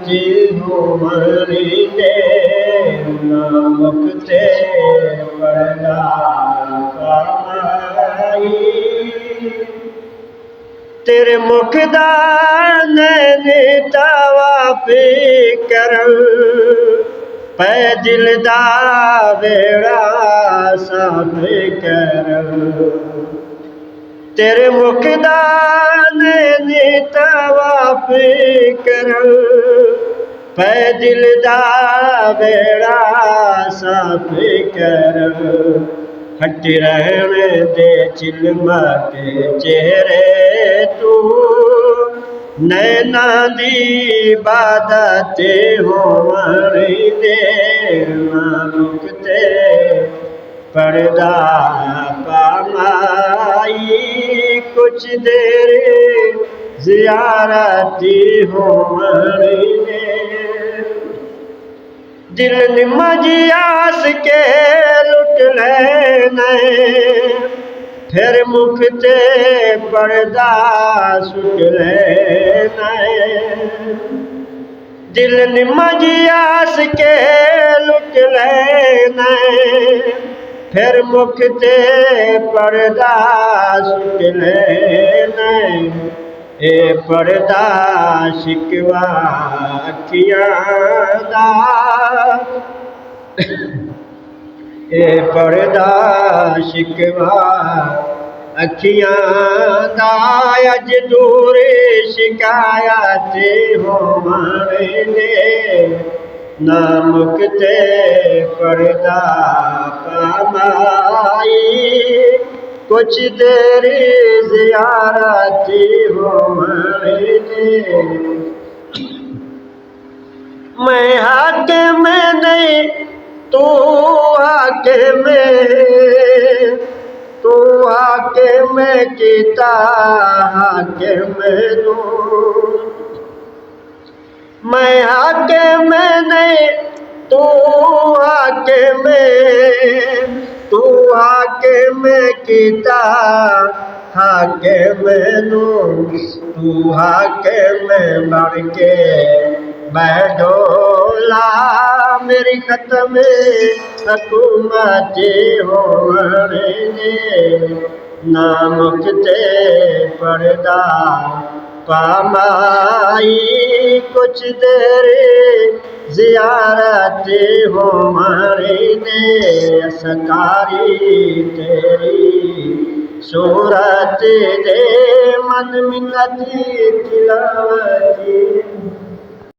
ची होवणी दे नामुख ते पढ़दा कमाई तेरे मुख दा नैन तवाफ़ी करन पै दिल दा बेड़ा साफ़ करन तेरे मुख दा नैन तवाफ़ी करन पै दिल दा बेड़ा साफ़ करन हट रहण दे चिलमा ते चेहरे तू नैना दी इबादत होवणी दे नामुख ते पढ़दा कमाई कुछ देर ज़ियारती होवणी दे दिल निमजी आस के लुट लेने फिर मुख ते पर्दा सुट लेने दिल निमजी आस के लुट लेने फिर मुख ते पर्दा सुट लेने ए पर्दा शिकवा अखियां दा ए पर्दा शिकवा अखियां दा अज दूर शिकायत होवणी दे नामुख ते पर्दा कमाई कुछ देर ज़ियारती होवणी दे मैं हाकिम नहीं तू हाकिम तू हाकिम कीता हाकिम नू मैं हाकिम नहीं तू हाकिम कीता हाकिम नू तू हाकिम बन के बैठोला मेरी खत्म हुकूमत होवणी दे नामुख ते पर्दा कमाई कुछ देर ज़ियारत होवणी दे असकारी तेरी सूरत दे मन मिलती तिलावती